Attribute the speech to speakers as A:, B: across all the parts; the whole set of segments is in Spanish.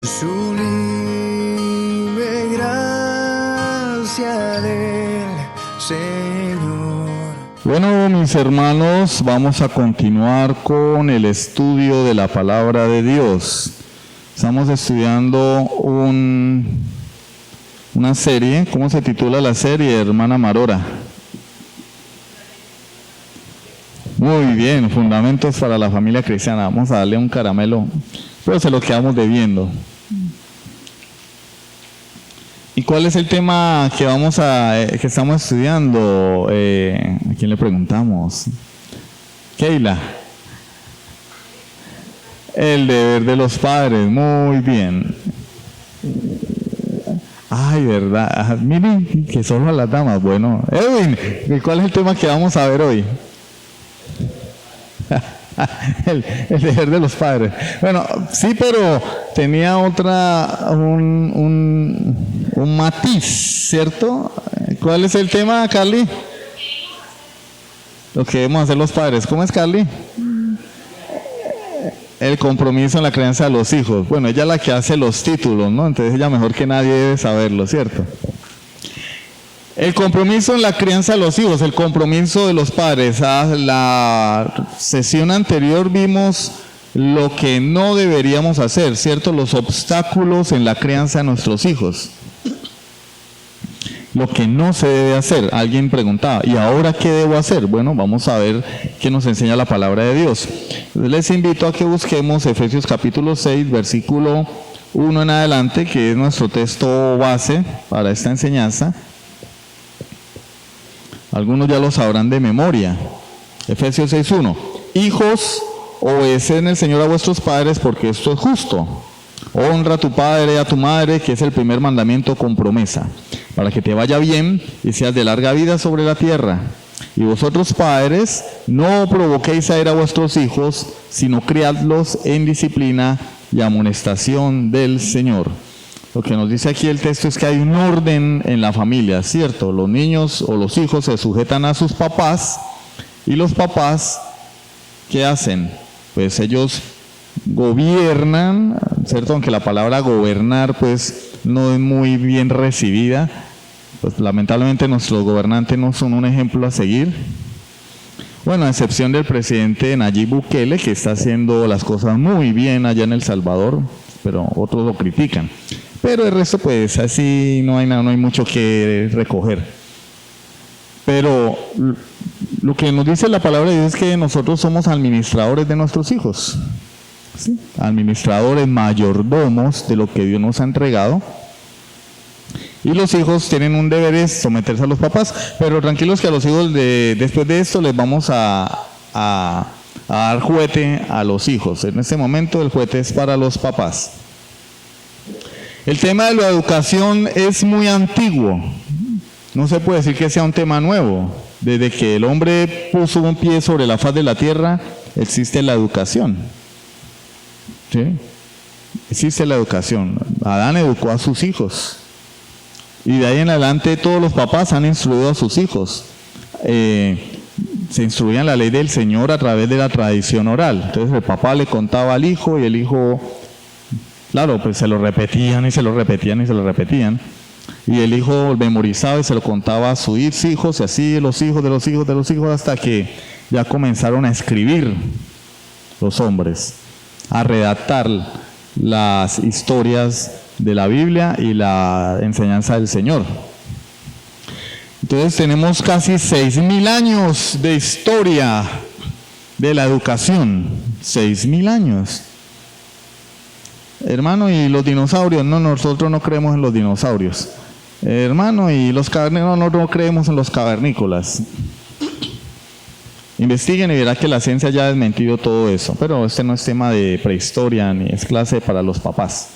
A: Sublime gracia del Señor.
B: Bueno, mis hermanos, vamos a continuar con el estudio de la palabra de Dios. Estamos estudiando una serie. ¿Cómo se titula la serie, hermana Marora? Muy bien, Fundamentos para la Familia Cristiana. Vamos a darle un caramelo, pero se lo quedamos debiendo. ¿Y cuál es el tema que que estamos estudiando? ¿A quién le preguntamos? Keila. El deber de los padres. Muy bien. Ay, verdad. Miren, que solo a las damas. Bueno, Edwin, ¿cuál es el tema que vamos a ver hoy? el deber de los padres. Bueno, sí, pero tenía un matiz, ¿cierto? ¿Cuál es el tema, Carly? Lo que debemos hacer los padres. ¿Cómo es, Carly? El compromiso en la crianza de los hijos. Bueno, ella es la que hace los títulos, ¿no? Entonces ella mejor que nadie debe saberlo, ¿cierto? El compromiso en la crianza de los hijos, el compromiso de los padres. A la sesión anterior vimos lo que no deberíamos hacer, ¿cierto? Los obstáculos en la crianza de nuestros hijos. Lo que no se debe hacer. Alguien preguntaba, ¿y ahora qué debo hacer? Bueno, vamos a ver qué nos enseña la palabra de Dios. Les invito a que busquemos Efesios capítulo 6, versículo 1 en adelante, que es nuestro texto base para esta enseñanza. Algunos ya lo sabrán de memoria. Efesios 6:1. Hijos, obedeced en el Señor a vuestros padres, porque esto es justo. Honra a tu padre y a tu madre, que es el primer mandamiento con promesa, para que te vaya bien y seas de larga vida sobre la tierra. Y vosotros, padres, no provoquéis a ira a vuestros hijos, sino criadlos en disciplina y amonestación del Señor. Lo que nos dice aquí el texto es que hay un orden en la familia, ¿cierto? Los niños o los hijos se sujetan a sus papás, y los papás, ¿qué hacen? Pues ellos gobiernan, ¿cierto? Aunque la palabra gobernar pues no es muy bien recibida, pues lamentablemente nuestros gobernantes no son un ejemplo a seguir. Bueno, a excepción del presidente Nayib Bukele, que está haciendo las cosas muy bien allá en El Salvador, pero otros lo critican. Pero el resto pues así no hay mucho que recoger. Pero lo que nos dice la palabra de Dios es que nosotros somos administradores de nuestros hijos, ¿sí? Administradores, mayordomos de lo que Dios nos ha entregado. Y los hijos tienen un deber, es someterse a los papás. Pero tranquilos que a los hijos después de esto les vamos a dar juguete a los hijos. En este momento el juguete es para los papás. El tema de la educación es muy antiguo. No se puede decir que sea un tema nuevo. Desde que el hombre puso un pie sobre la faz de la tierra, existe la educación. ¿Sí? Existe la educación. Adán educó a sus hijos. Y de ahí en adelante todos los papás han instruido a sus hijos. Se instruían la ley del Señor a través de la tradición oral. Entonces el papá le contaba al hijo y el hijo, claro, pues se lo repetían y se lo repetían y se lo repetían. Y el hijo memorizaba y se lo contaba a sus hijos, y así los hijos de los hijos de los hijos, hasta que ya comenzaron a escribir los hombres, a redactar las historias de la Biblia y la enseñanza del Señor. Entonces tenemos casi 6.000 años de historia de la educación. 6.000 años. Hermano, y los dinosaurios, no, nosotros no creemos en los dinosaurios. Hermano, y los cavernícolas, no creemos en los cavernícolas. Investiguen y verá que la ciencia ya ha desmentido todo eso. Pero este no es tema de prehistoria ni es clase para los papás.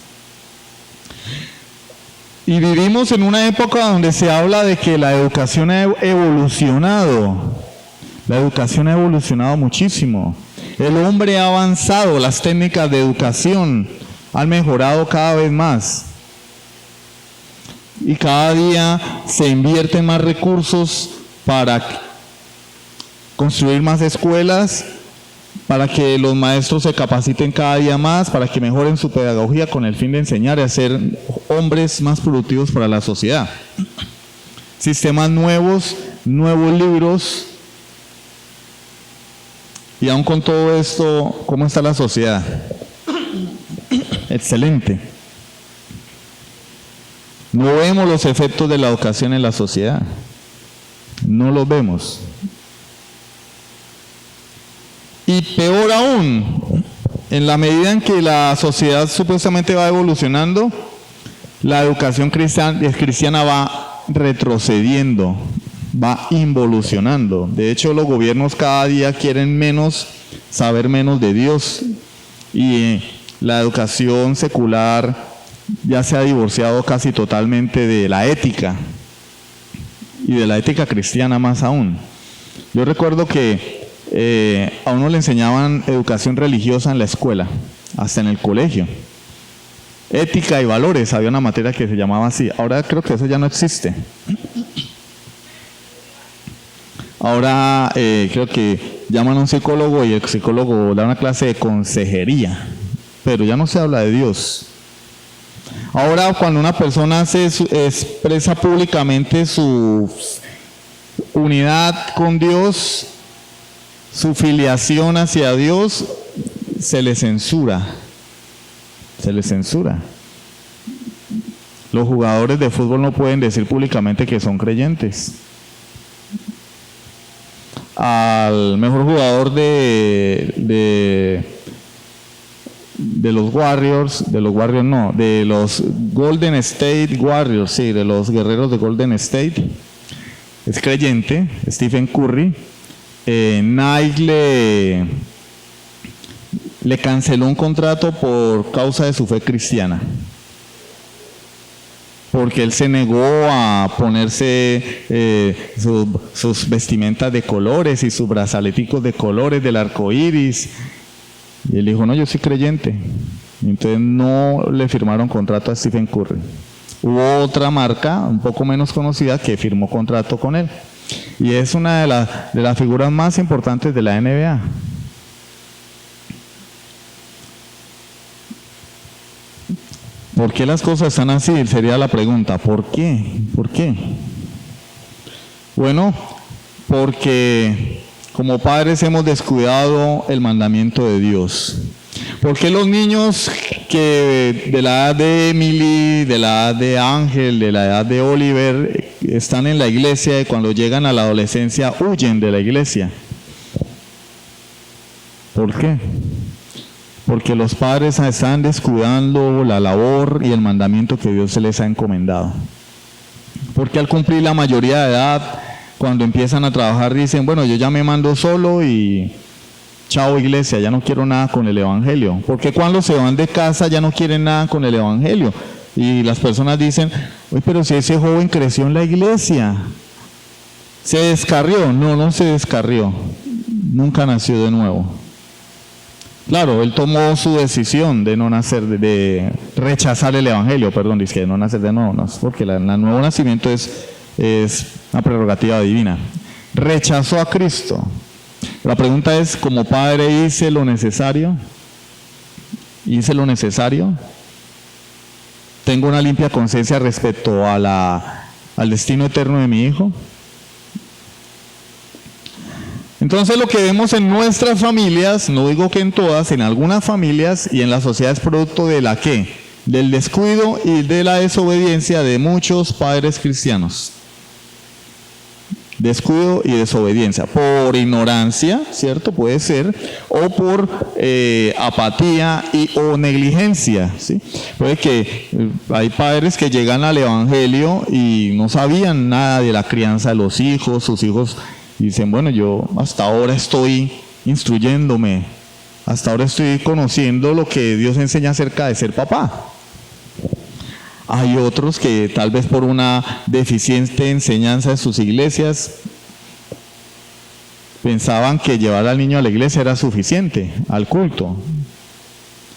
B: Y vivimos en una época donde se habla de que la educación ha evolucionado. La educación ha evolucionado muchísimo. El hombre ha avanzado, las técnicas de educación han mejorado cada vez más. Y cada día se invierten más recursos para construir más escuelas, para que los maestros se capaciten cada día más, para que mejoren su pedagogía con el fin de enseñar y hacer hombres más productivos para la sociedad. Sistemas nuevos, nuevos libros. Y aún con todo esto, ¿cómo está la sociedad? Excelente. No vemos los efectos de la educación en la sociedad. No los vemos. Y peor aún, en la medida en que la sociedad supuestamente va evolucionando, la educación cristiana va retrocediendo, va involucionando. De hecho, los gobiernos cada día quieren saber menos de Dios, y la educación secular ya se ha divorciado casi totalmente de la ética, y de la ética cristiana más aún. Yo recuerdo que a uno le enseñaban educación religiosa en la escuela, hasta en el colegio. Ética y valores, había una materia que se llamaba así. Ahora creo que eso ya no existe. Ahora creo que llaman a un psicólogo y el psicólogo da una clase de consejería, pero ya no se habla de Dios. Ahora, cuando una persona se expresa públicamente su unidad con Dios, su filiación hacia Dios, se le censura. Se le censura. Los jugadores de fútbol no pueden decir públicamente que son creyentes. Al mejor jugador de los Warriors, de los Golden State Warriors, sí, de los guerreros de Golden State, es creyente, Stephen Curry. Nike le canceló un contrato por causa de su fe cristiana, porque él se negó a ponerse sus vestimentas de colores y sus brazaleticos de colores del arco iris. Y él dijo, no, yo soy creyente. Y entonces no le firmaron contrato a Stephen Curry. Hubo otra marca, un poco menos conocida, que firmó contrato con él. Y es una de las figuras más importantes de la NBA. ¿Por qué las cosas están así? Sería la pregunta. ¿Por qué? ¿Por qué? Bueno, porque como padres hemos descuidado el mandamiento de Dios. ¿Por qué los niños que de la edad de Emily, de la edad de Ángel, de la edad de Oliver, están en la iglesia y cuando llegan a la adolescencia huyen de la iglesia? ¿Por qué? Porque los padres están descuidando la labor y el mandamiento que Dios se les ha encomendado. Porque al cumplir la mayoría de edad, cuando empiezan a trabajar dicen, bueno, yo ya me mando solo y chao iglesia, ya no quiero nada con el evangelio. Porque cuando se van de casa ya no quieren nada con el evangelio. Y las personas dicen, uy, pero si ese joven creció en la iglesia, ¿se descarrió? No, no se descarrió. Nunca nació de nuevo. Claro, él tomó su decisión de no nacer, de rechazar el evangelio, perdón, dice que de no nacer de nuevo, no, porque el nuevo nacimiento es una prerrogativa divina. Rechazó a Cristo. La pregunta es, ¿como padre hice lo necesario? ¿Hice lo necesario? ¿Tengo una limpia conciencia respecto a al destino eterno de mi hijo? Entonces lo que vemos en nuestras familias, no digo que en todas, en algunas familias y en la sociedad es producto de la ¿qué? Del descuido y de la desobediencia de muchos padres cristianos. Descuido y desobediencia, por ignorancia, ¿cierto? Puede ser, o por apatía o negligencia, ¿sí? Puede que hay padres que llegan al evangelio y no sabían nada de la crianza de los hijos, sus hijos dicen, bueno, yo hasta ahora estoy instruyéndome, hasta ahora estoy conociendo lo que Dios enseña acerca de ser papá. Hay otros que tal vez por una deficiente enseñanza de sus iglesias pensaban que llevar al niño a la iglesia era suficiente, al culto,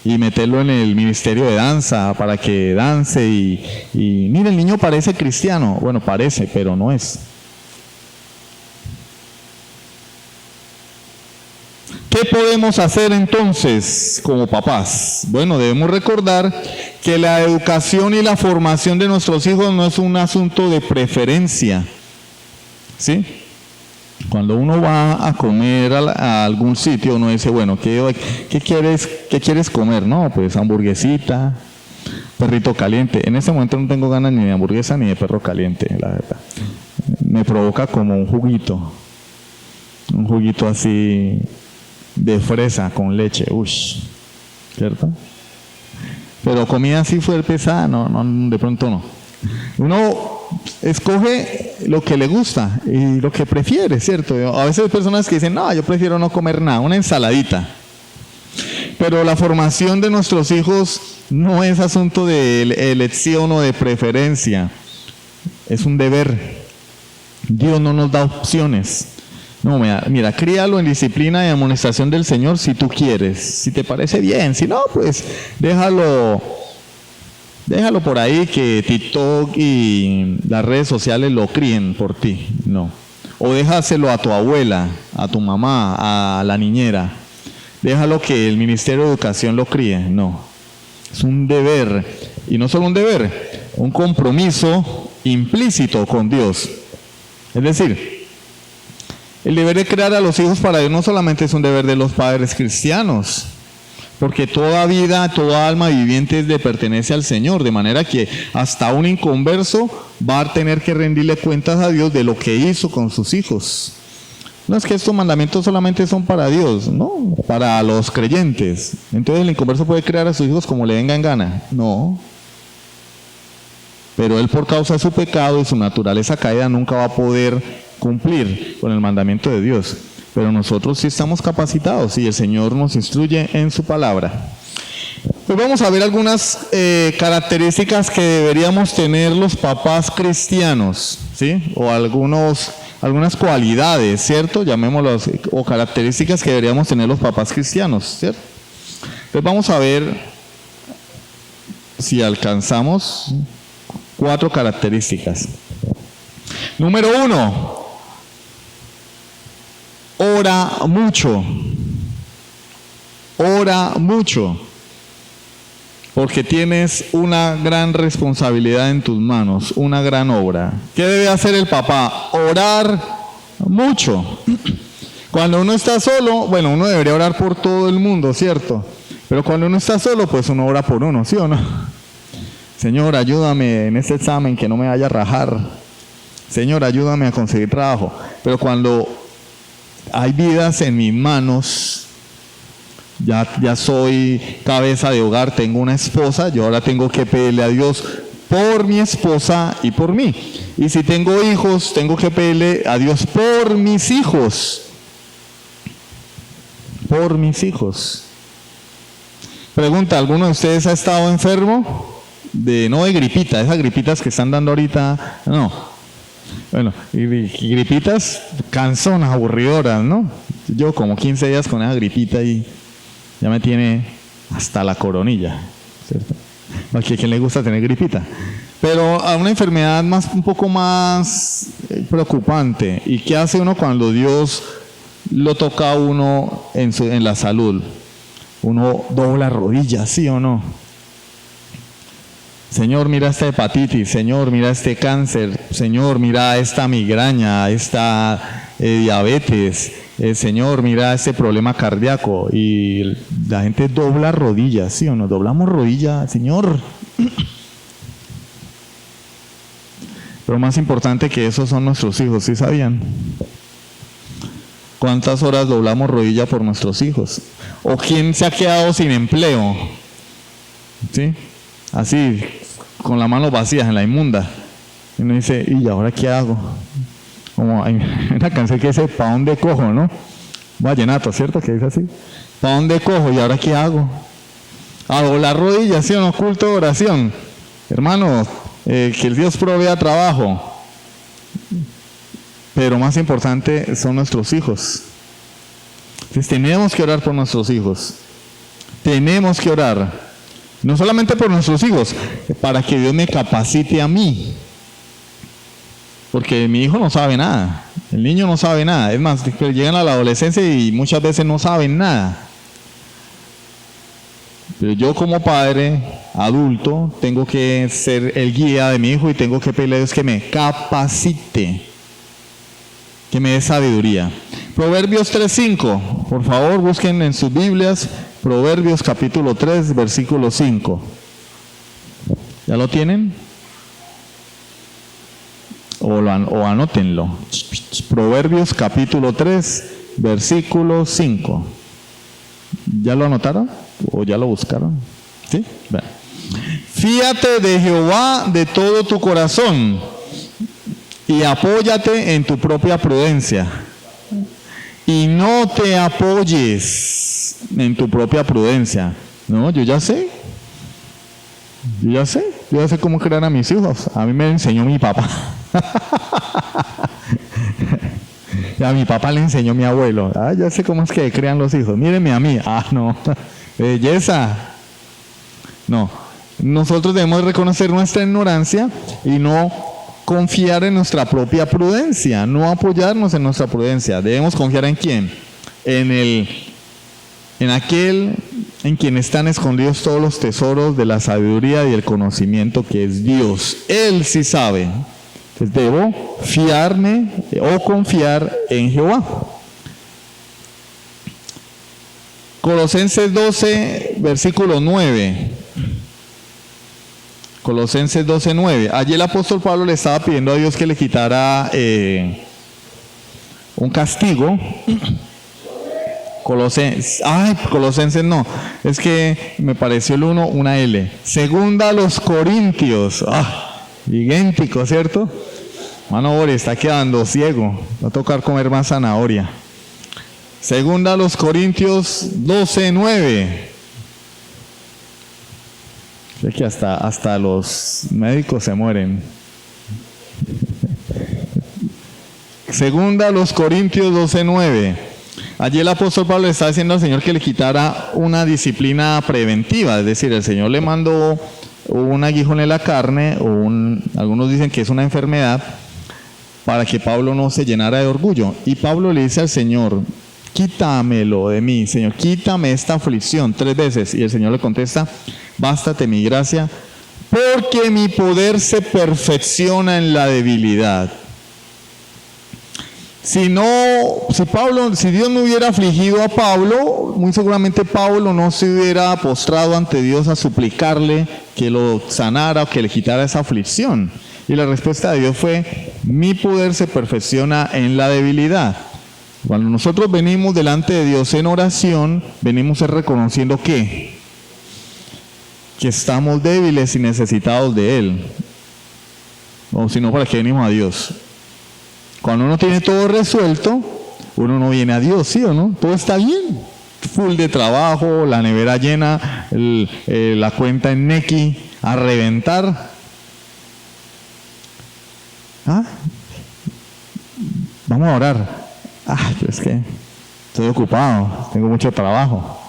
B: y meterlo en el ministerio de danza para que dance y mire, el niño parece cristiano. Bueno, parece, pero no es. ¿Qué podemos debemos hacer entonces como papás? Bueno, debemos recordar que la educación y la formación de nuestros hijos no es un asunto de preferencia, ¿sí? Cuando uno va a comer a algún sitio, uno dice, bueno, ¿qué quieres comer? No, pues hamburguesita, perrito caliente. En este momento no tengo ganas ni de hamburguesa ni de perro caliente, la verdad. Me provoca como un juguito así de fresa con leche, ¿cierto? Pero comida así fue pesada, no, de pronto no. Uno escoge lo que le gusta y lo que prefiere, ¿cierto? A veces hay personas que dicen, no, yo prefiero no comer nada, una ensaladita. Pero la formación de nuestros hijos no es asunto de elección o de preferencia, es un deber. Dios no nos da opciones. No, mira, críalo en disciplina y amonestación del Señor si tú quieres, si te parece bien, si no, pues déjalo por ahí que TikTok y las redes sociales lo críen por ti, no. O déjaselo a tu abuela, a tu mamá, a la niñera. Déjalo que el Ministerio de Educación lo críe, no. Es un deber, y no solo un deber, un compromiso implícito con Dios. Es decir, el deber de crear a los hijos para Dios no solamente es un deber de los padres cristianos, porque toda vida, toda alma viviente le pertenece al Señor, de manera que hasta un inconverso va a tener que rendirle cuentas a Dios de lo que hizo con sus hijos. No es que estos mandamientos solamente son para Dios, no, para los creyentes. Entonces el inconverso puede crear a sus hijos como le venga en gana, no. Pero él, por causa de su pecado y su naturaleza caída, nunca va a poder cumplir con el mandamiento de Dios. Pero nosotros sí estamos capacitados y el Señor nos instruye en su palabra. Pues vamos a ver algunas características que deberíamos tener los papás cristianos, ¿sí? O algunas cualidades, ¿cierto? Llamémoslas, o características que deberíamos tener los papás cristianos, ¿cierto? Entonces vamos a ver si alcanzamos 4 características. Número 1, ora mucho. Ora mucho. Porque tienes una gran responsabilidad en tus manos, una gran obra. ¿Qué debe hacer el papá? Orar mucho. Cuando uno está solo, bueno, uno debería orar por todo el mundo, ¿cierto? Pero cuando uno está solo, pues uno ora por uno, ¿sí o no? Señor, ayúdame en este examen que no me vaya a rajar. Señor, ayúdame a conseguir trabajo. Pero cuando hay vidas en mis manos, ya soy cabeza de hogar, tengo una esposa, yo ahora tengo que pedirle a Dios por mi esposa y por mí. Y si tengo hijos, tengo que pedirle a Dios por mis hijos. Por mis hijos. Pregunta, ¿alguno de ustedes ha estado enfermo? No de gripita, esas gripitas que están dando ahorita, no. Bueno, y gripitas cansonas, aburridoras, ¿no? Yo como 15 días con esa gripita y ya me tiene hasta la coronilla, ¿cierto? ¿A quién le gusta tener gripita? Pero a una enfermedad un poco más preocupante. ¿Y qué hace uno cuando Dios lo toca a uno en la salud? Uno dobla rodillas, ¿sí o no? Señor, mira esta hepatitis. Señor, mira este cáncer. Señor, mira esta migraña, esta diabetes. Señor, mira este problema cardíaco. Y la gente dobla rodillas, ¿sí o no? Doblamos rodillas, Señor. Pero más importante que eso son nuestros hijos, ¿sí sabían? ¿Cuántas horas doblamos rodilla por nuestros hijos? ¿O quién se ha quedado sin empleo? ¿Sí? Así, con las manos vacías, en la inmunda. Y uno dice, ¿y ahora qué hago? Como hay una canción que dice, ¿para dónde cojo, no? Vallenato, ¿cierto? Que dice así. ¿Para dónde cojo? ¿Y ahora qué hago? A doblar rodillas, ¿sí? Un culto de oración. Hermano, que el Dios provea trabajo. Pero más importante son nuestros hijos. Entonces tenemos que orar por nuestros hijos. Tenemos que orar. No solamente por nuestros hijos, para que Dios me capacite a mí. Porque mi hijo no sabe nada, el niño no sabe nada. Es más, llegan a la adolescencia y muchas veces no saben nada. Pero yo como padre adulto tengo que ser el guía de mi hijo y tengo que pedirle a Dios que me capacite, que me dé sabiduría. Proverbios 3:5, por favor busquen en sus Biblias, Proverbios capítulo 3, versículo 5. ¿Ya lo tienen? O anótenlo. Proverbios capítulo 3, versículo 5. ¿Ya lo anotaron? ¿O ya lo buscaron? ¿Sí? Bueno. Fíate de Jehová de todo tu corazón y apóyate en tu propia prudencia. Y no te apoyes en tu propia prudencia. No, yo ya sé cómo crear a mis hijos. A mí me enseñó mi papá. Y a mi papá le enseñó mi abuelo. Ya sé cómo es que crean los hijos. Mírenme a mí. No. Belleza. No. Nosotros debemos reconocer nuestra ignorancia y no confiar en nuestra propia prudencia. No apoyarnos en nuestra prudencia. Debemos confiar en ¿quién? En aquel en quien están escondidos todos los tesoros de la sabiduría y el conocimiento, que es Dios. Él sí sabe. Entonces debo fiarme o confiar en Jehová. Colosenses 12, versículo 9. Colosenses 12, 9. Allí el apóstol Pablo le estaba pidiendo a Dios que le quitara un castigo. Colosenses no, es que me pareció el 1, una L. Segunda a los Corintios, idéntico, ¿cierto? Mano, Boris, está quedando ciego, va a tocar comer más zanahoria. Segunda a los Corintios 12, 9. Sé que hasta los médicos se mueren. Segunda a los Corintios 12, 9. Allí el apóstol Pablo le está diciendo al Señor que le quitara una disciplina preventiva, es decir, el Señor le mandó un aguijón en la carne, algunos dicen que es una enfermedad, para que Pablo no se llenara de orgullo. Y Pablo le dice al Señor: quítamelo de mí, Señor, quítame esta aflicción 3 veces. Y el Señor le contesta: bástate mi gracia, porque mi poder se perfecciona en la debilidad. Si Dios no hubiera afligido a Pablo, muy seguramente Pablo no se hubiera postrado ante Dios a suplicarle que lo sanara o que le quitara esa aflicción. Y la respuesta de Dios fue: mi poder se perfecciona en la debilidad. Cuando nosotros venimos delante de Dios en oración, venimos reconociendo que estamos débiles y necesitados de Él. O si no, ¿para qué venimos a Dios? Cuando uno tiene todo resuelto, uno no viene a Dios, ¿sí o no? Todo está bien, full de trabajo, la nevera llena, la cuenta en Nequi a reventar. Vamos a orar. Es que estoy ocupado, tengo mucho trabajo.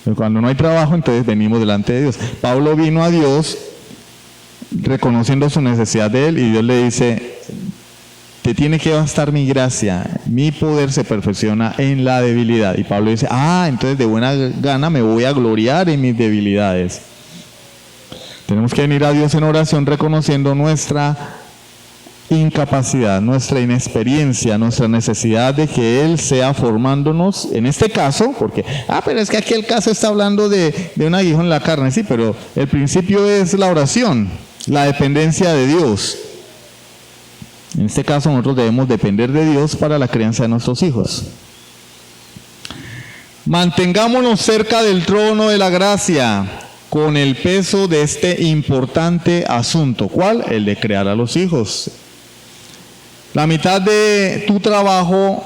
B: Pero cuando no hay trabajo, entonces venimos delante de Dios. Pablo vino a Dios reconociendo su necesidad de Él, y Dios le dice: te tiene que bastar mi gracia, mi poder se perfecciona en la debilidad. Y Pablo dice: entonces de buena gana me voy a gloriar en mis debilidades. Tenemos que venir a Dios en oración reconociendo nuestra incapacidad, nuestra inexperiencia, nuestra necesidad de que Él sea formándonos, en este caso, porque, pero es que aquí el caso está hablando de un aguijón en la carne, sí, pero el principio es la oración, la dependencia de Dios. En este caso nosotros debemos depender de Dios para la crianza de nuestros hijos. Mantengámonos cerca del trono de la gracia con el peso de este importante asunto. ¿Cuál? El de crear a los hijos. La mitad de tu trabajo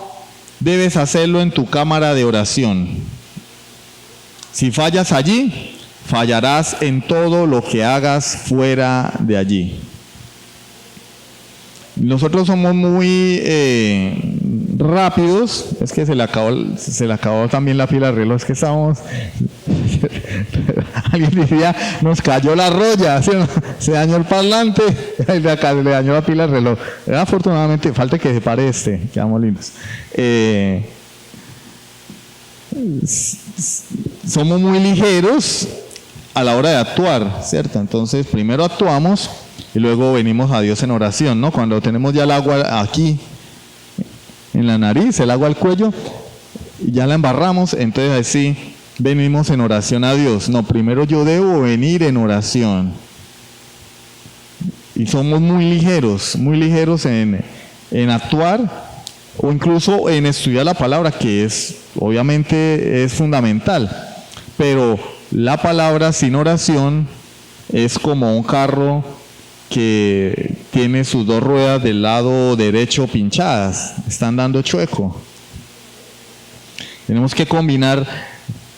B: debes hacerlo en tu cámara de oración. Si fallas allí, fallarás en todo lo que hagas fuera de allí. Nosotros somos muy rápidos. Es que se le acabó también la pila de reloj. Es que estamos... Alguien diría: nos cayó la roya, ¿sí? Se dañó el parlante, le dañó la pila de reloj. Afortunadamente, falta que se pare quedamos lindos. Somos muy ligeros a la hora de actuar, ¿cierto? Entonces, primero actuamos y luego venimos a Dios en oración, ¿no? Cuando tenemos ya el agua aquí, en la nariz, el agua al cuello, y ya la embarramos, entonces así venimos en oración a Dios. No, primero yo debo venir en oración. Y somos muy ligeros en actuar o incluso en estudiar la palabra, que obviamente es fundamental. Pero la palabra sin oración es como un carro que tiene sus dos ruedas del lado derecho pinchadas, están dando chueco. Tenemos que combinar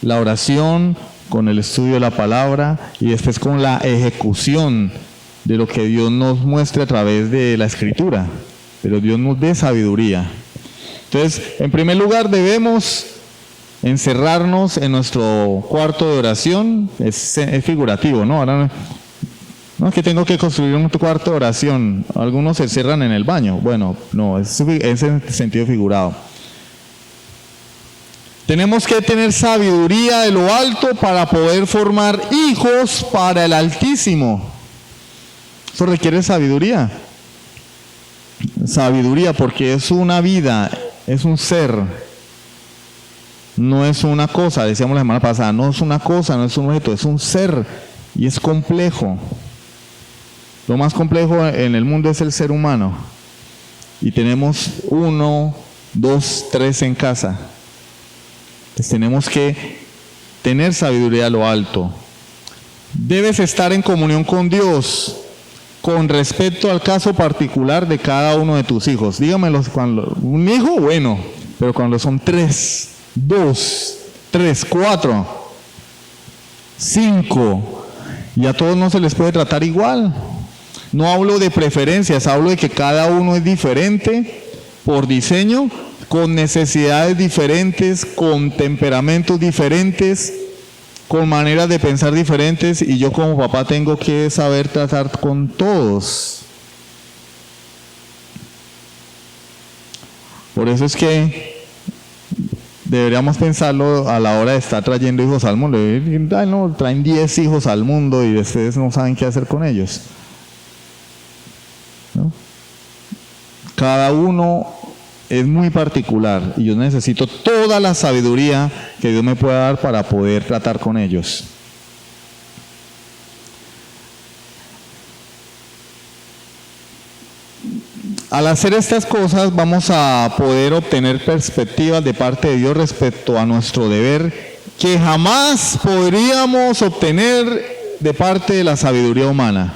B: la oración con el estudio de la palabra y después con la ejecución de lo que Dios nos muestre a través de la Escritura, pero Dios nos dé sabiduría. Entonces, en primer lugar debemos encerrarnos en nuestro cuarto de oración. Es figurativo, ¿no? Ahora no es que tengo que construir un cuarto de oración. Algunos se cierran en el baño. Bueno, no, es en sentido figurado. Tenemos que tener sabiduría de lo alto para poder formar hijos para el Altísimo. Eso requiere sabiduría. Sabiduría, porque es una vida, es un ser. No es una cosa, decíamos la semana pasada, no es una cosa, no es un objeto, es un ser y es complejo. Lo más complejo en el mundo es el ser humano. Y tenemos 1, 2, 3 en casa. Entonces tenemos que tener sabiduría a lo alto. Debes estar en comunión con Dios con respecto al caso particular de cada uno de tus hijos. Dígamelos, cuando un hijo, bueno, pero cuando son 3, 2, 3, 4, 5, y a todos no se les puede tratar igual. No hablo de preferencias, hablo de que cada uno es diferente por diseño, con necesidades diferentes, con temperamentos diferentes, con maneras de pensar diferentes, y yo como papá tengo que saber tratar con todos. Por eso es que deberíamos pensarlo a la hora de estar trayendo hijos al mundo. Ay, no, traen 10 hijos al mundo y ustedes no saben qué hacer con ellos, ¿no? Cada uno es muy particular y yo necesito toda la sabiduría que Dios me pueda dar para poder tratar con ellos. Al hacer estas cosas vamos a poder obtener perspectivas de parte de Dios respecto a nuestro deber que jamás podríamos obtener de parte de la sabiduría humana.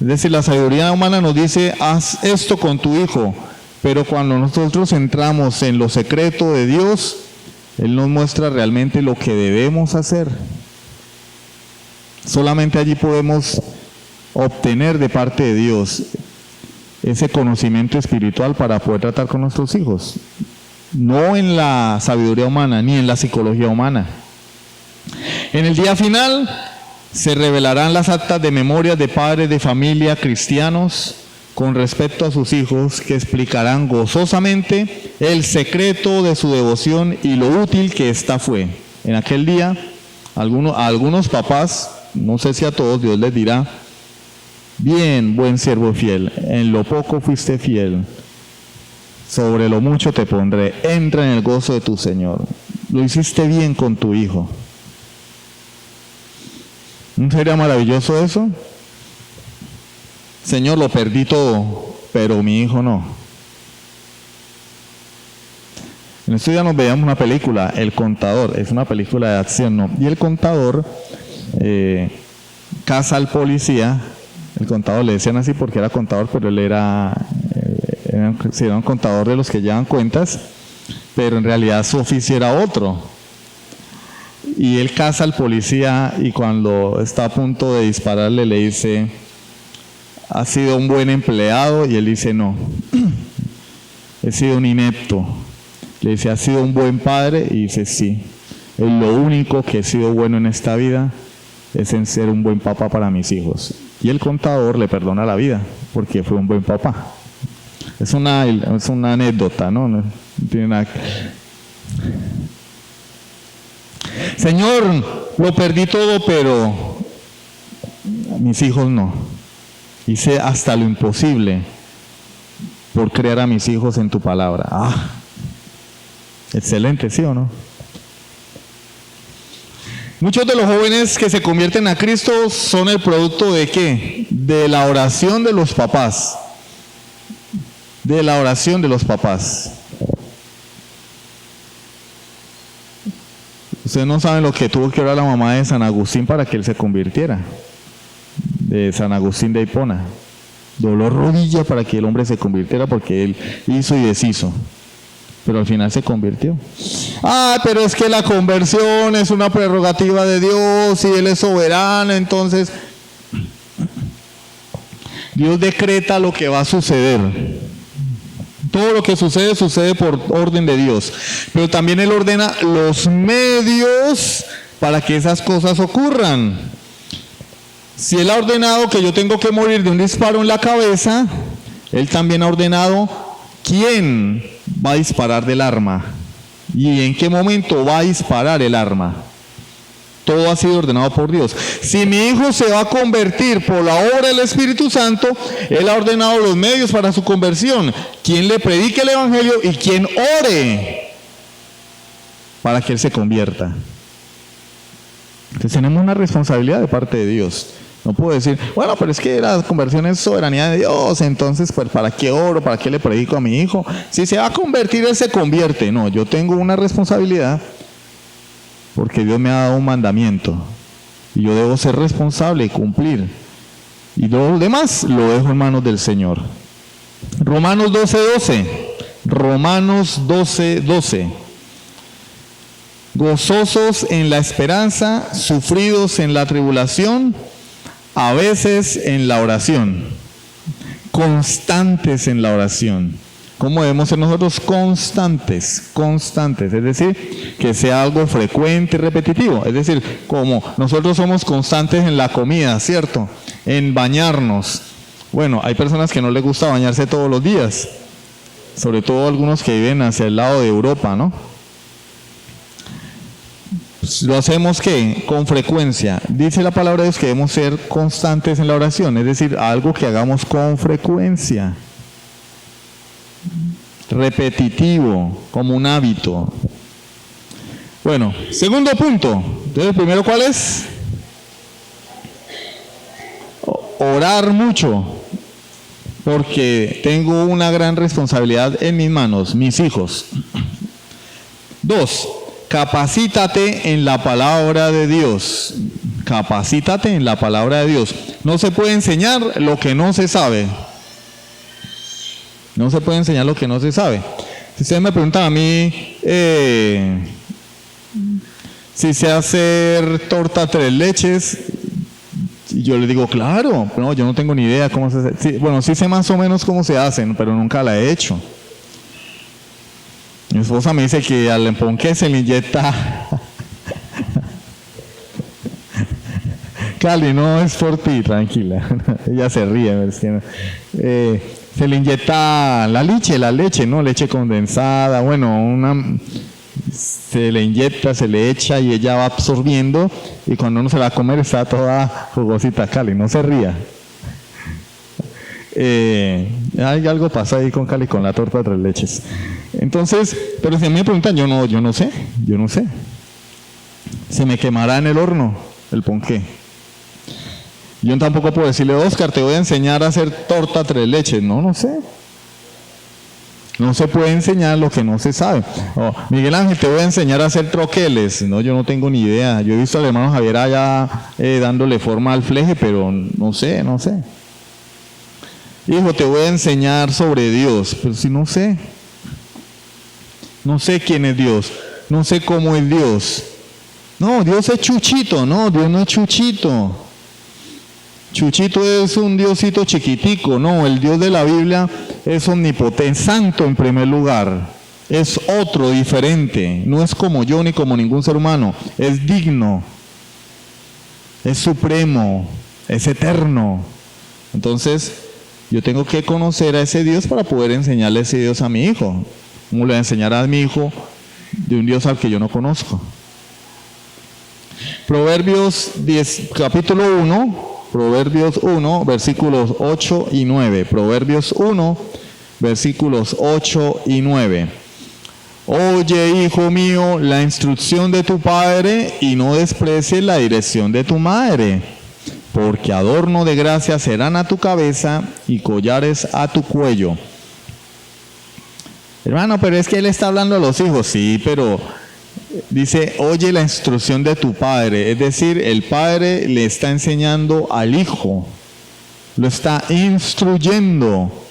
B: Es decir, la sabiduría humana nos dice, haz esto con tu hijo, pero cuando nosotros entramos en lo secreto de Dios, Él nos muestra realmente lo que debemos hacer. Solamente allí podemos obtener de parte de Dios ese conocimiento espiritual para poder tratar con nuestros hijos. No en la sabiduría humana, ni en la psicología humana. En el día final se revelarán las actas de memoria de padres de familia cristianos con respecto a sus hijos, que explicarán gozosamente el secreto de su devoción y lo útil que ésta fue. En aquel día, a algunos papás, no sé si a todos, Dios les dirá, bien, buen siervo fiel, en lo poco fuiste fiel, sobre lo mucho te pondré, entra en el gozo de tu Señor. Lo hiciste bien con tu hijo. ¿No sería maravilloso eso? Señor, lo perdí todo, pero mi hijo no. En estos días nos veíamos una película, El Contador, es una película de acción, ¿no? Y el contador caza al policía. El contador, le decían así porque era contador, pero él era un contador de los que llevan cuentas, pero en realidad su oficio era otro. Y él caza al policía y cuando está a punto de dispararle le dice, ¿has sido un buen empleado? Y él dice, no, he sido un inepto. Le dice, ¿has sido un buen padre? Y dice, sí, es lo único que he sido bueno en esta vida, es en ser un buen papá para mis hijos. Y el contador le perdona la vida porque fue un buen papá. Es una anécdota, ¿no? No tiene nada que... Señor, lo perdí todo, pero mis hijos no. Hice hasta lo imposible por crear a mis hijos en tu palabra. Excelente, ¿sí o no? Muchos de los jóvenes que se convierten a Cristo son el producto ¿de qué? De la oración de los papás. De la oración de los papás. Ustedes no saben lo que tuvo que orar la mamá de San Agustín para que él se convirtiera. De San Agustín de Hipona. Dolor rodilla para que el hombre se convirtiera porque él hizo y deshizo. Pero al final se convirtió. Pero es que la conversión es una prerrogativa de Dios y Él es soberano, entonces Dios decreta lo que va a suceder. Todo lo que sucede, sucede por orden de Dios. Pero también Él ordena los medios para que esas cosas ocurran. Si Él ha ordenado que yo tengo que morir de un disparo en la cabeza, Él también ha ordenado quién va a disparar del arma y en qué momento va a disparar el arma. Todo ha sido ordenado por Dios. Si mi hijo se va a convertir por la obra del Espíritu Santo, Él ha ordenado los medios para su conversión. Quien le predique el Evangelio y quien ore para que Él se convierta. Entonces tenemos una responsabilidad de parte de Dios. No puedo decir, bueno, pero es que la conversión es soberanía de Dios, entonces pues ¿para qué oro? ¿Para qué le predico a mi hijo? Si se va a convertir, él se convierte. No, yo tengo una responsabilidad porque Dios me ha dado un mandamiento y yo debo ser responsable y cumplir. Y lo demás lo dejo en manos del Señor. Romanos 12:12. Romanos 12:12. Gozosos en la esperanza, sufridos en la tribulación, a veces en la oración, constantes en la oración. ¿Cómo debemos ser nosotros? Constantes, es decir, que sea algo frecuente y repetitivo. Es decir, como nosotros somos constantes en la comida, ¿cierto? En bañarnos. Bueno, hay personas que no les gusta bañarse todos los días, sobre todo algunos que viven hacia el lado de Europa, ¿no? Lo hacemos ¿qué? Con frecuencia. Dice la palabra de Dios que debemos ser constantes en la oración, es decir, algo que hagamos con frecuencia. Repetitivo, como un hábito. Bueno, segundo punto. Entonces, el primero, ¿cuál es? Orar mucho, porque tengo una gran responsabilidad en mis manos, mis hijos. 2. Capacítate en la palabra de Dios. Capacítate en la palabra de Dios. No se puede enseñar lo que no se sabe. No se puede enseñar lo que no se sabe. Si ustedes me preguntan a mí si sé hacer torta tres leches, yo les digo, claro, no, yo no tengo ni idea cómo se hace. Sí, bueno, sí sé más o menos cómo se hacen, pero nunca la he hecho. Mi esposa me dice que al emponqué se le inyecta. Cali, no es por ti, tranquila. Ella se ríe. Se le inyecta la leche, ¿no? Leche condensada, bueno, se le inyecta, se le echa y ella va absorbiendo y cuando uno se va a comer está toda jugosita. Cali, no se ría. Hay algo pasa ahí con Cali con la torta de tres leches. Entonces, pero si a mí me preguntan, yo no sé. Se me quemará en el horno el ponqué. Yo tampoco puedo decirle, Oscar, te voy a enseñar a hacer torta tres leches. No sé. No se puede enseñar lo que no se sabe. Miguel Ángel, te voy a enseñar a hacer troqueles. No, yo no tengo ni idea. Yo he visto al hermano Javier allá dándole forma al fleje, pero no sé. Hijo, te voy a enseñar sobre Dios, pero si no sé. No sé quién es Dios. No sé cómo es Dios. No, Dios es Chuchito. No, Dios no es Chuchito. Chuchito es un diosito chiquitico. No, el Dios de la Biblia es omnipotente, santo en primer lugar. Es otro, diferente. No es como yo ni como ningún ser humano. Es digno. Es supremo. Es eterno. Entonces, yo tengo que conocer a ese Dios para poder enseñarle ese Dios a mi hijo. ¿Cómo le voy a enseñar a mi hijo de un Dios al que yo no conozco? Proverbios 10, capítulo 1, Proverbios 1, versículos 8 y 9. Proverbios 1, versículos 8 y 9. Oye, hijo mío, la instrucción de tu padre y no desprecies la dirección de tu madre, porque adorno de gracia serán a tu cabeza y collares a tu cuello. Hermano, pero es que él está hablando a los hijos, sí, pero dice, oye la instrucción de tu padre, es decir, el padre le está enseñando al hijo, lo está instruyendo.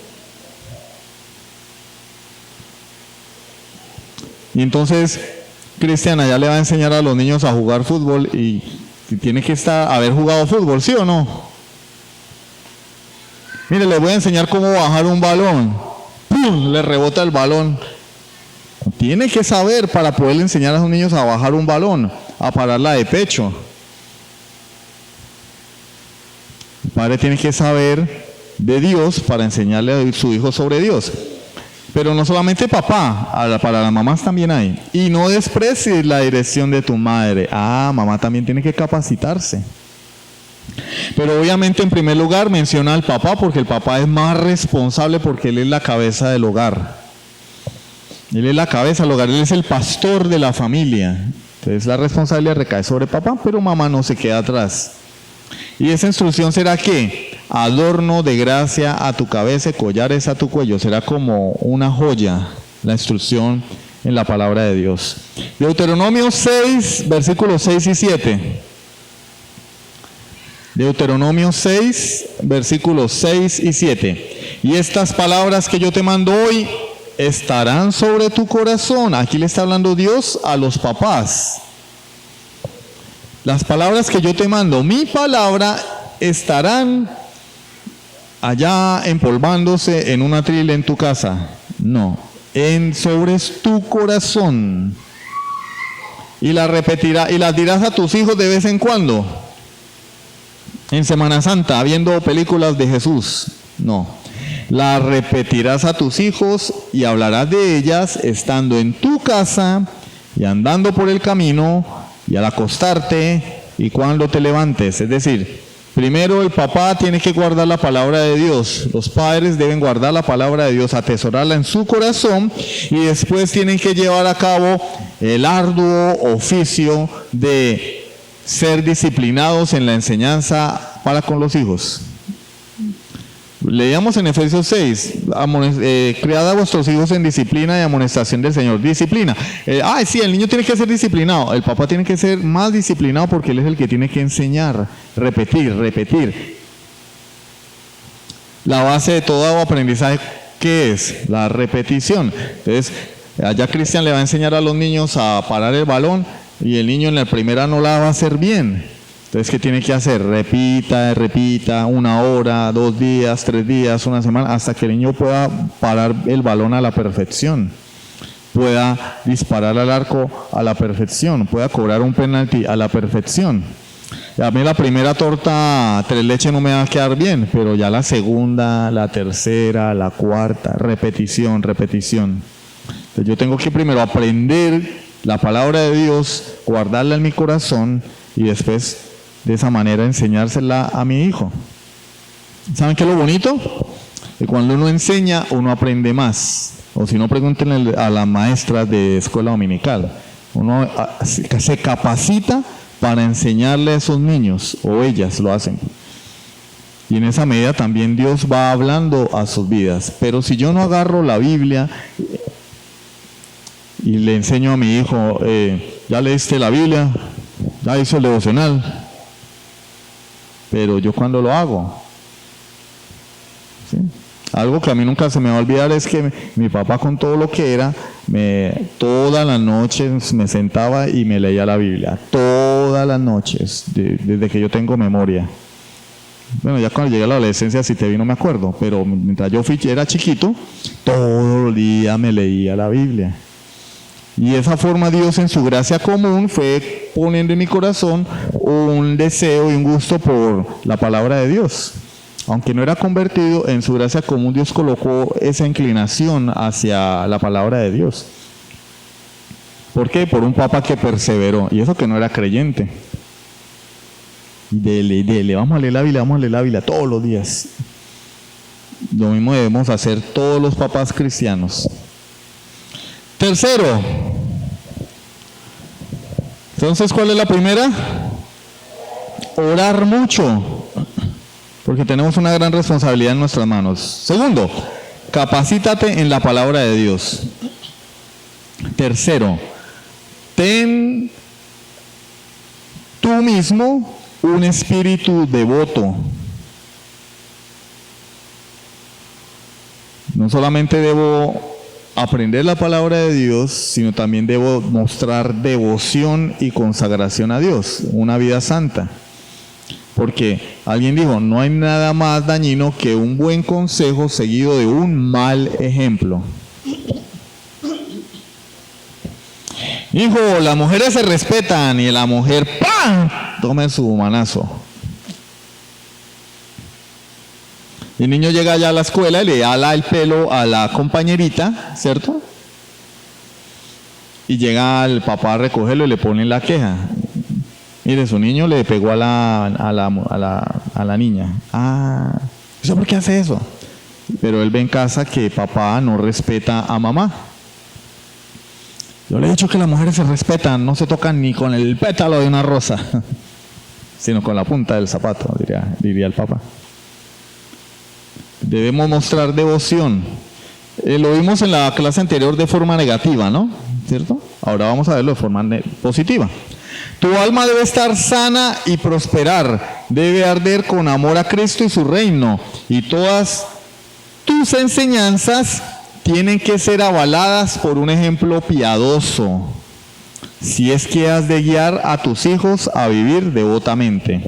B: Y entonces, Cristian allá le va a enseñar a los niños a jugar fútbol y tiene que haber jugado fútbol, ¿sí o no? Mire, les voy a enseñar cómo bajar un balón. ¡Pum! Le rebota el balón. Tiene que saber para poder enseñar a los niños a bajar un balón, a pararla de pecho. El padre tiene que saber de Dios para enseñarle a su hijo sobre Dios. Pero no solamente papá, para las mamás también hay. Y no desprecies la dirección de tu madre. Mamá también tiene que capacitarse. Pero obviamente en primer lugar menciona al papá porque el papá es más responsable porque él es la cabeza del hogar. Él es la cabeza del hogar, él es el pastor de la familia. Entonces la responsabilidad recae sobre papá, pero mamá no se queda atrás. Y esa instrucción será ¿qué? Adorno de gracia a tu cabeza, collares a tu cuello. Será como una joya la instrucción en la palabra de Dios. Deuteronomio 6, versículos 6 y 7. Deuteronomio 6, versículos 6 y 7. Y estas palabras que yo te mando hoy estarán sobre tu corazón. Aquí le está hablando Dios a los papás. Las palabras que yo te mando, mi palabra, estarán allá empolvándose en un atril en tu casa. No, sobre tu corazón. Y las repetirá y las dirás a tus hijos de vez en cuando. En Semana Santa, viendo películas de Jesús. No. Las repetirás a tus hijos y hablarás de ellas estando en tu casa y andando por el camino y al acostarte y cuando te levantes. Es decir, primero el papá tiene que guardar la palabra de Dios. Los padres deben guardar la palabra de Dios, atesorarla en su corazón y después tienen que llevar a cabo el arduo oficio de ser disciplinados en la enseñanza para con los hijos. Leíamos en Efesios 6, criad a vuestros hijos en disciplina y amonestación del Señor. Disciplina. Sí, el niño tiene que ser disciplinado. El papá tiene que ser más disciplinado porque él es el que tiene que enseñar, repetir. La base de todo aprendizaje, ¿qué es? La repetición. Entonces, allá Cristian le va a enseñar a los niños a parar el balón y el niño en la primera no la va a hacer bien. Entonces, ¿qué tiene que hacer? Repita, 1 hora, 2 días, 3 días, 1 semana, hasta que el niño pueda parar el balón a la perfección, pueda disparar al arco a la perfección, pueda cobrar un penalti a la perfección. A mí la primera torta 3 leches no me va a quedar bien, pero ya la segunda, la tercera, la cuarta, repetición. Entonces yo tengo que primero aprender la palabra de Dios, guardarla en mi corazón y después de esa manera enseñársela a mi hijo. ¿Saben qué es lo bonito? Que cuando uno enseña, uno aprende más. O si no, pregúntenle a las maestras de escuela dominical. Uno se capacita para enseñarle a esos niños, o ellas lo hacen. Y en esa medida también Dios va hablando a sus vidas. Pero si yo no agarro la Biblia y le enseño a mi hijo, ¿ya leíste la Biblia? ¿Ya hizo el devocional? Pero yo cuando lo hago, ¿sí? Algo que a mí nunca se me va a olvidar es que mi papá, con todo lo que era, todas las noches me sentaba y me leía la Biblia, todas las noches, desde que yo tengo memoria. Bueno, ya cuando llegué a la adolescencia, si te vi no me acuerdo, pero mientras yo era chiquito, todo el día me leía la Biblia. Y de esa forma Dios, en su gracia común, fue poniendo en mi corazón un deseo y un gusto por la palabra de Dios. Aunque no era convertido, en su gracia común Dios colocó esa inclinación hacia la palabra de Dios. ¿Por qué? Por un papá que perseveró, y eso que no era creyente. Dele, vamos a leer la Biblia todos los días. Lo mismo debemos hacer todos los papás cristianos. Tercero. Entonces, ¿cuál es la primera? Orar mucho, porque tenemos una gran responsabilidad en nuestras manos. Segundo, capacítate en la palabra de Dios. Tercero, ten tú mismo un espíritu devoto. No solamente debo aprender la palabra de Dios, sino también debo mostrar devoción y consagración a Dios, una vida santa. Porque alguien dijo, no hay nada más dañino que un buen consejo seguido de un mal ejemplo. Hijo, las mujeres se respetan y la mujer, ¡pam!, tome su manazo. Y el niño llega allá a la escuela y le ala el pelo a la compañerita, ¿cierto? Y llega el papá a recogerlo y le pone la queja. Mire, su niño le pegó a la niña. Ah, ¿eso por qué hace eso? Pero él ve en casa que papá no respeta a mamá. Yo le he dicho que las mujeres se respetan, no se tocan ni con el pétalo de una rosa, sino con la punta del zapato, diría el papá. Debemos mostrar devoción. Lo vimos en la clase anterior de forma negativa, ¿no? ¿Cierto? Ahora vamos a verlo de forma positiva. Tu alma debe estar sana y prosperar. Debe arder con amor a Cristo y su reino. Y todas tus enseñanzas tienen que ser avaladas por un ejemplo piadoso, si es que has de guiar a tus hijos a vivir devotamente.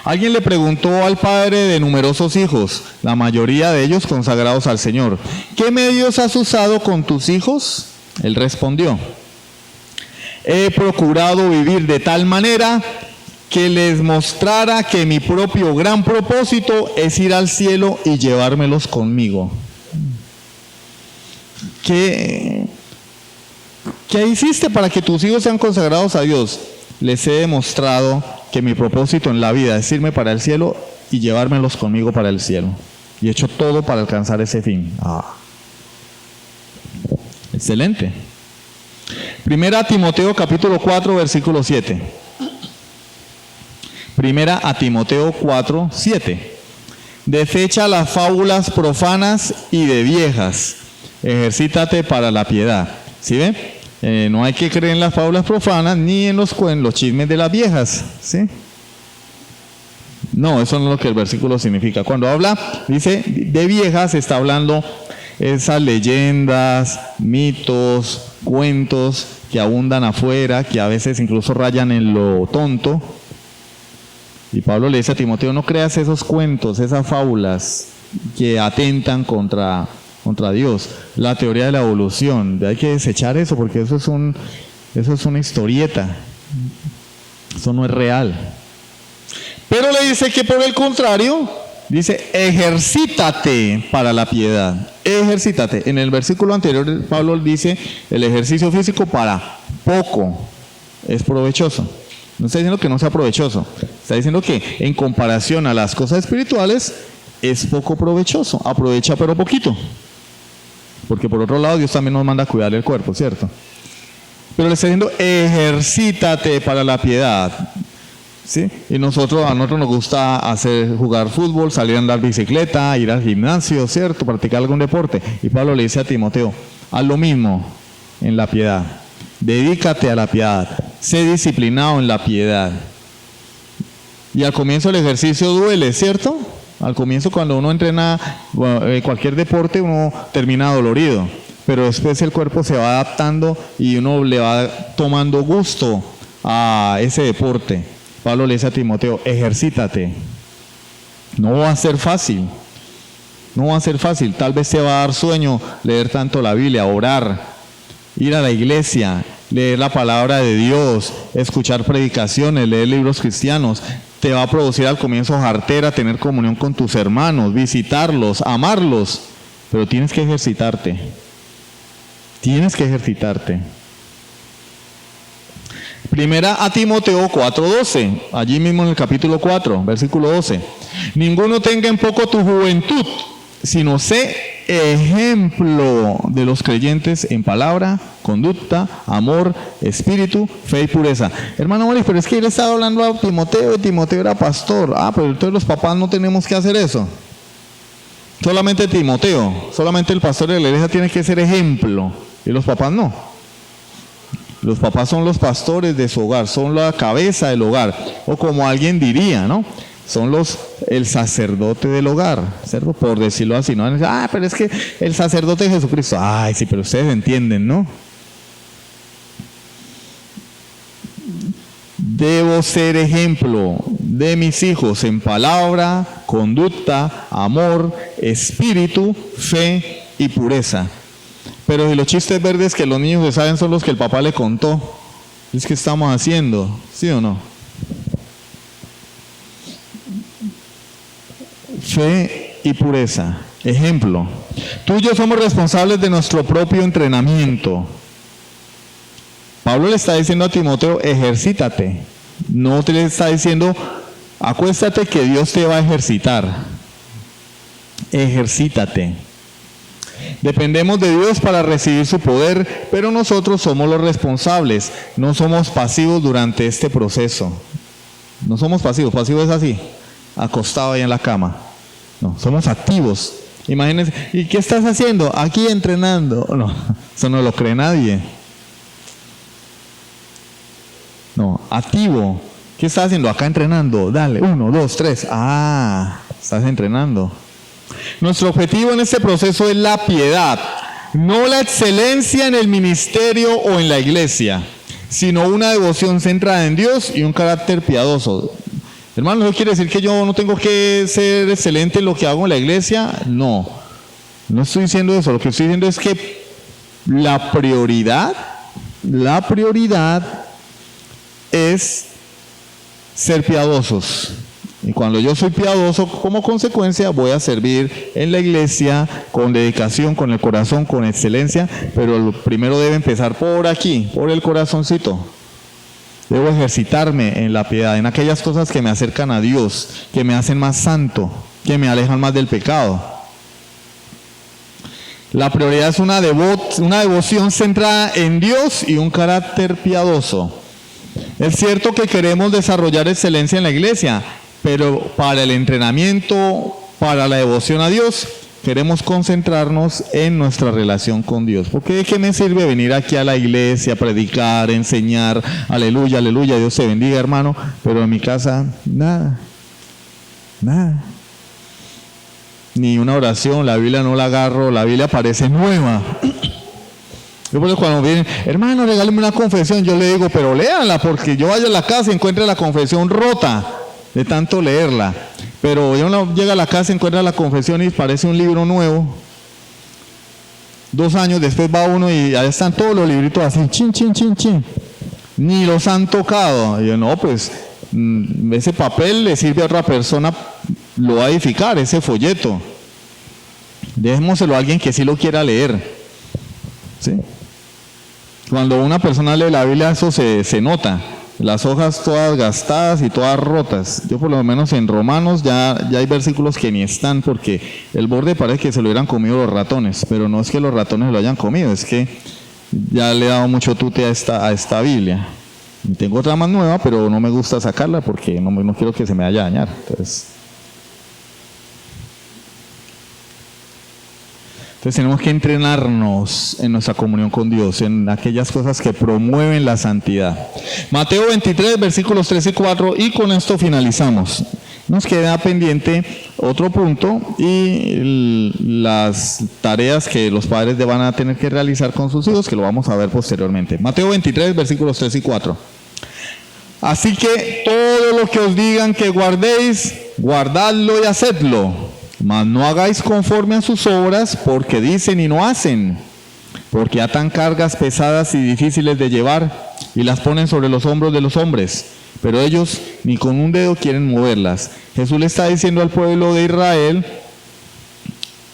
B: Alguien le preguntó al padre de numerosos hijos, la mayoría de ellos consagrados al Señor, ¿qué medios has usado con tus hijos? Él respondió, he procurado vivir de tal manera que les mostrara que mi propio gran propósito es ir al cielo y llevármelos conmigo. ¿Qué hiciste para que tus hijos sean consagrados a Dios? Les he demostrado que mi propósito en la vida es irme para el cielo y llevármelos conmigo para el cielo. Y he hecho todo para alcanzar ese fin. Excelente. Primera a Timoteo capítulo 4, versículo 7. Primera a Timoteo 4, 7. Desecha las fábulas profanas y de viejas. Ejercítate para la piedad. ¿Sí ve? No hay que creer en las fábulas profanas ni en los chismes de las viejas. ¿Sí? No, eso no es lo que el versículo significa. Cuando habla, dice, de viejas, está hablando esas leyendas, mitos, cuentos que abundan afuera, que a veces incluso rayan en lo tonto. Y Pablo le dice a Timoteo, no creas esos cuentos, esas fábulas que atentan contra Dios. La teoría de la evolución, hay que desechar eso porque eso es una historieta. Eso no es real. Pero le dice que por el contrario, dice, ejercítate para la piedad. Ejercítate. En el versículo anterior Pablo dice, el ejercicio físico para poco es provechoso. No está diciendo que no sea provechoso. Está diciendo que en comparación a las cosas espirituales es poco provechoso. Aprovecha pero poquito. Porque por otro lado Dios también nos manda a cuidar el cuerpo, ¿cierto? Pero le está diciendo, ejercítate para la piedad. ¿Sí? Y a nosotros nos gusta jugar fútbol, salir a andar bicicleta, ir al gimnasio, ¿cierto? Practicar algún deporte. Y Pablo le dice a Timoteo, haz lo mismo en la piedad. Dedícate a la piedad. Sé disciplinado en la piedad. Y al comienzo el ejercicio duele, ¿cierto? Al comienzo cuando uno entrena cualquier deporte uno termina dolorido, pero después el cuerpo se va adaptando y uno le va tomando gusto a ese deporte. Pablo le dice a Timoteo, ejercítate. No va a ser fácil, no va a ser fácil. Tal vez te va a dar sueño leer tanto la Biblia, orar, ir a la iglesia, leer la palabra de Dios, escuchar predicaciones, leer libros cristianos. Te va a producir al comienzo jartera, tener comunión con tus hermanos, visitarlos, amarlos, pero tienes que ejercitarte. Tienes que ejercitarte. Primera a Timoteo 4:12, allí mismo en el capítulo 4, versículo 12. Ninguno tenga en poco tu juventud, sino sé ejemplo de los creyentes en palabra, conducta, amor, espíritu, fe y pureza. Hermano Mori, pero es que él estaba hablando a Timoteo y Timoteo era pastor. Pero entonces los papás no tenemos que hacer eso. Solamente Timoteo, solamente el pastor de la iglesia tiene que ser ejemplo y los papás no. Los papás son los pastores de su hogar, son la cabeza del hogar, o como alguien diría, ¿no? Son el sacerdote del hogar, ¿cierto? Por decirlo así, ¿no? Pero es que el sacerdote de Jesucristo, sí, pero ustedes entienden, ¿no? Debo ser ejemplo de mis hijos en palabra, conducta, amor, espíritu, fe y pureza. Pero si los chistes verdes que los niños se saben son los que el papá le contó, es que estamos haciendo, ¿sí o no? Fe y pureza. Ejemplo. Tú y yo somos responsables de nuestro propio entrenamiento. Pablo le está diciendo a Timoteo, ejercítate. No te le está diciendo, acuéstate que Dios te va a ejercitar. Ejercítate. Dependemos de Dios para recibir su poder, pero nosotros somos los responsables. No somos pasivos durante este proceso. No somos pasivos. Pasivo es así, acostado ahí en la cama. No, somos activos. Imagínense, ¿y qué estás haciendo? Aquí entrenando. No, eso no lo cree nadie. No, activo. ¿Qué estás haciendo? Acá entrenando. Dale, 1, 2, 3. Estás entrenando. Nuestro objetivo en este proceso es la piedad, no la excelencia en el ministerio o en la iglesia, sino una devoción centrada en Dios y un carácter piadoso. Hermano, ¿eso quiere decir que yo no tengo que ser excelente en lo que hago en la iglesia? No estoy diciendo eso. Lo que estoy diciendo es que la prioridad es ser piadosos. Y cuando yo soy piadoso, como consecuencia voy a servir en la iglesia con dedicación, con el corazón, con excelencia, pero lo primero debe empezar por aquí, por el corazoncito. Debo ejercitarme en la piedad, en aquellas cosas que me acercan a Dios, que me hacen más santo, que me alejan más del pecado. La prioridad es una devoción centrada en Dios y un carácter piadoso. Es cierto que queremos desarrollar excelencia en la iglesia, pero para el entrenamiento, para la devoción a Dios, queremos concentrarnos en nuestra relación con Dios. Porque ¿de qué me sirve venir aquí a la iglesia, predicar, enseñar? Aleluya, aleluya, Dios te bendiga, hermano. Pero en mi casa, nada. Ni una oración, la Biblia no la agarro, la Biblia parece nueva. Yo por eso cuando vienen, hermano, regáleme una confesión, yo le digo, pero léanla, porque yo vaya a la casa y encuentre la confesión rota de tanto leerla. Pero uno llega a la casa, encuentra la confesión y parece un libro nuevo. 2 años después va uno y ahí están todos los libritos así, chin. Ni los han tocado. Y yo, no, pues ese papel le sirve a otra persona, lo va a edificar, ese folleto. Dejémoselo a alguien que sí lo quiera leer. ¿Sí? Cuando una persona lee la Biblia, eso se nota. Las hojas todas gastadas y todas rotas. Yo por lo menos en Romanos ya hay versículos que ni están porque el borde parece que se lo hubieran comido los ratones, pero no es que los ratones lo hayan comido, es que ya le he dado mucho tute a esta Biblia. Y tengo otra más nueva, pero no me gusta sacarla porque no quiero que se me vaya a dañar. Entonces tenemos que entrenarnos en nuestra comunión con Dios, en aquellas cosas que promueven la santidad. Mateo 23, versículos 3 y 4, y con esto finalizamos. Nos queda pendiente otro punto y las tareas que los padres van a tener que realizar con sus hijos, que lo vamos a ver posteriormente. Mateo 23, versículos 3 y 4. Así que todo lo que os digan que guardéis, guardadlo y hacedlo. Mas no hagáis conforme a sus obras, porque dicen y no hacen, porque atan cargas pesadas y difíciles de llevar, y las ponen sobre los hombros de los hombres, pero ellos ni con un dedo quieren moverlas. Jesús le está diciendo al pueblo de Israel,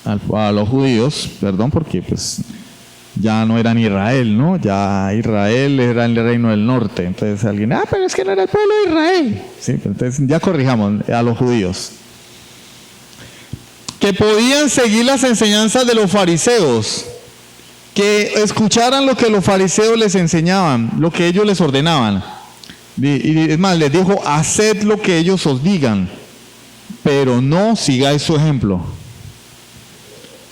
B: a los judíos, perdón, porque pues ya no eran Israel, ¿no? Ya Israel era el reino del norte. Entonces alguien, pero es que no era el pueblo de Israel. Sí, entonces ya corrijamos a los judíos. Que podían seguir las enseñanzas de los fariseos, que escucharan lo que los fariseos les enseñaban, lo que ellos les ordenaban. Y es más, les dijo, haced lo que ellos os digan, pero no sigáis su ejemplo.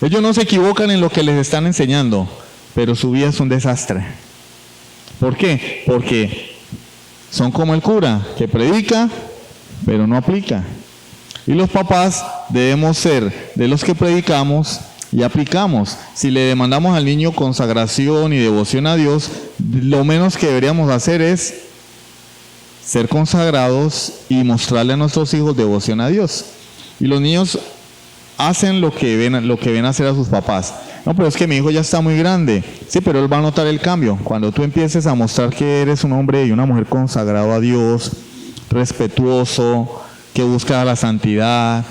B: Ellos no se equivocan en lo que les están enseñando, pero su vida es un desastre. ¿Por qué? Porque son como el cura, que predica, pero no aplica. Y los papás debemos ser de los que predicamos y aplicamos. Si le demandamos al niño consagración y devoción a Dios, lo menos que deberíamos hacer es ser consagrados y mostrarle a nuestros hijos devoción a Dios. Y los niños hacen lo que ven hacer a sus papás. No, pero es que mi hijo ya está muy grande. Sí, pero él va a notar el cambio. Cuando tú empieces a mostrar que eres un hombre y una mujer consagrado a Dios, respetuoso, que busca la santidad,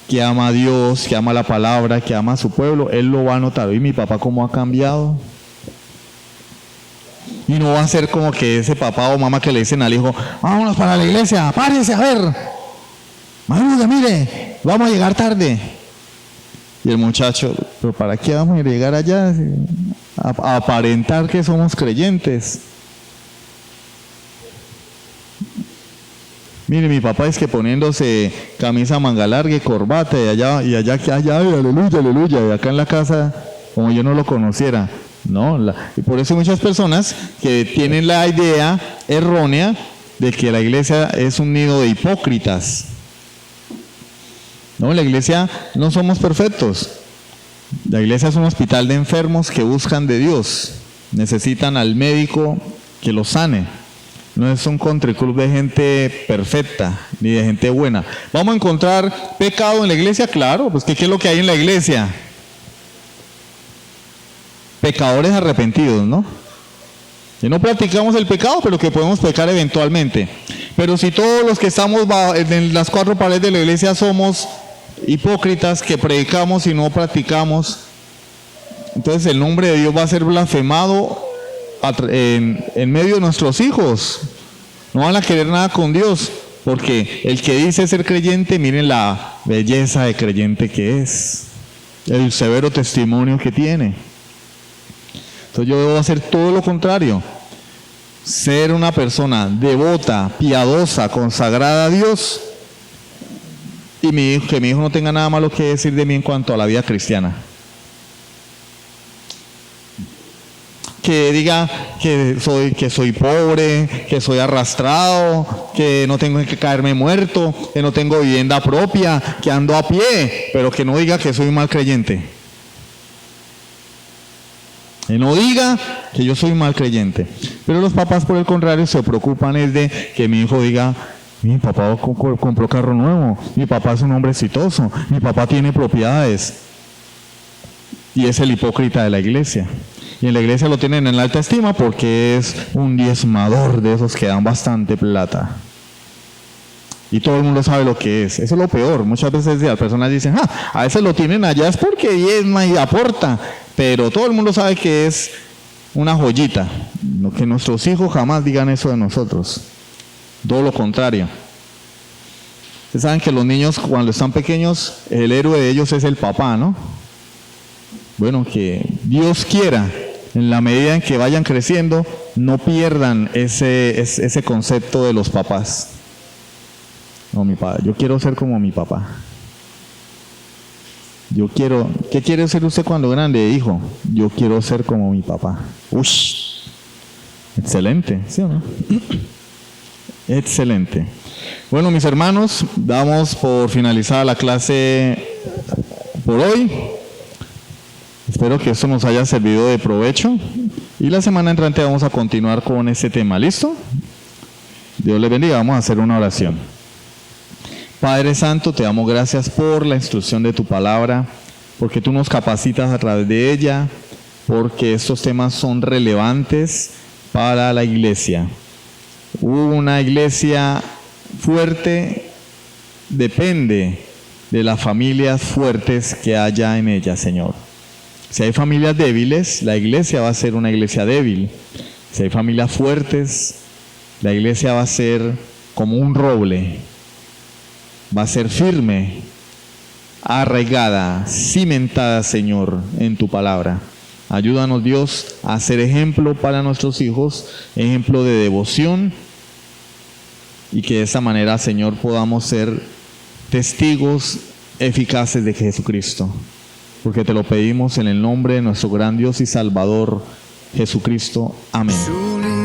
B: que ama a Dios, que ama la palabra, que ama a su pueblo, él lo va a notar. ¿Y mi papá cómo ha cambiado? Y no va a ser como que ese papá o mamá que le dicen al hijo, vámonos para la iglesia, párese a ver, madruga, mire, vamos a llegar tarde. Y el muchacho, ¿pero para qué vamos a llegar allá? A aparentar que somos creyentes. Mire, mi papá es que poniéndose camisa manga larga y corbata y allá, aleluya, aleluya, y acá en la casa, como yo no lo conociera. No, y por eso hay muchas personas que tienen la idea errónea de que la iglesia es un nido de hipócritas. No, la iglesia no somos perfectos. La iglesia es un hospital de enfermos que buscan de Dios. Necesitan al médico que los sane. No es un country club de gente perfecta ni de gente buena. ¿Vamos a encontrar pecado en la iglesia? Claro, pues ¿qué es lo que hay en la iglesia? Pecadores arrepentidos, ¿no? Y no practicamos el pecado, pero que podemos pecar eventualmente. Pero si todos los que estamos en las cuatro paredes de la iglesia somos hipócritas, que predicamos y no practicamos, entonces el nombre de Dios va a ser blasfemado en medio de nuestros hijos. No van a querer nada con Dios, porque el que dice ser creyente, miren la belleza de creyente que es, el severo testimonio que tiene. Entonces yo debo hacer todo lo contrario, ser una persona devota, piadosa, consagrada a Dios, y que mi hijo no tenga nada malo que decir de mí en cuanto a la vida cristiana. Que diga que soy pobre, que soy arrastrado, que no tengo que caerme muerto, que no tengo vivienda propia, que ando a pie, pero que no diga que soy un mal creyente. Que no diga que yo soy un mal creyente. Pero los papás, por el contrario, se preocupan es de que mi hijo diga, mi papá compró carro nuevo, mi papá es un hombre exitoso, mi papá tiene propiedades. Y es el hipócrita de la iglesia. Y en la iglesia lo tienen en alta estima porque es un diezmador de esos que dan bastante plata. Y todo el mundo sabe lo que es. Eso es lo peor. Muchas veces las personas dicen, a veces lo tienen allá es porque diezma y aporta. Pero todo el mundo sabe que es una joyita. Que nuestros hijos jamás digan eso de nosotros. Todo lo contrario. Ustedes saben que los niños cuando están pequeños, el héroe de ellos es el papá, ¿no? Bueno, que Dios quiera, en la medida en que vayan creciendo, no pierdan ese concepto de los papás. No, mi papá, yo quiero ser como mi papá. ¿Qué quiere ser usted cuando grande, hijo? Yo quiero ser como mi papá. Ush, excelente, ¿sí o no? Excelente. Bueno, mis hermanos, damos por finalizada la clase por hoy. Espero que esto nos haya servido de provecho. Y la semana entrante vamos a continuar con este tema. ¿Listo? Dios les bendiga. Vamos a hacer una oración. Padre Santo, te damos gracias por la instrucción de tu palabra, porque tú nos capacitas a través de ella, porque estos temas son relevantes para la iglesia. Una iglesia fuerte depende de las familias fuertes que haya en ella, Señor. Si hay familias débiles, la iglesia va a ser una iglesia débil. Si hay familias fuertes, la iglesia va a ser como un roble. Va a ser firme, arraigada, cimentada, Señor, en tu palabra. Ayúdanos, Dios, a ser ejemplo para nuestros hijos, ejemplo de devoción, y que de esa manera, Señor, podamos ser testigos eficaces de Jesucristo. Porque te lo pedimos en el nombre de nuestro gran Dios y Salvador, Jesucristo. Amén.
A: Su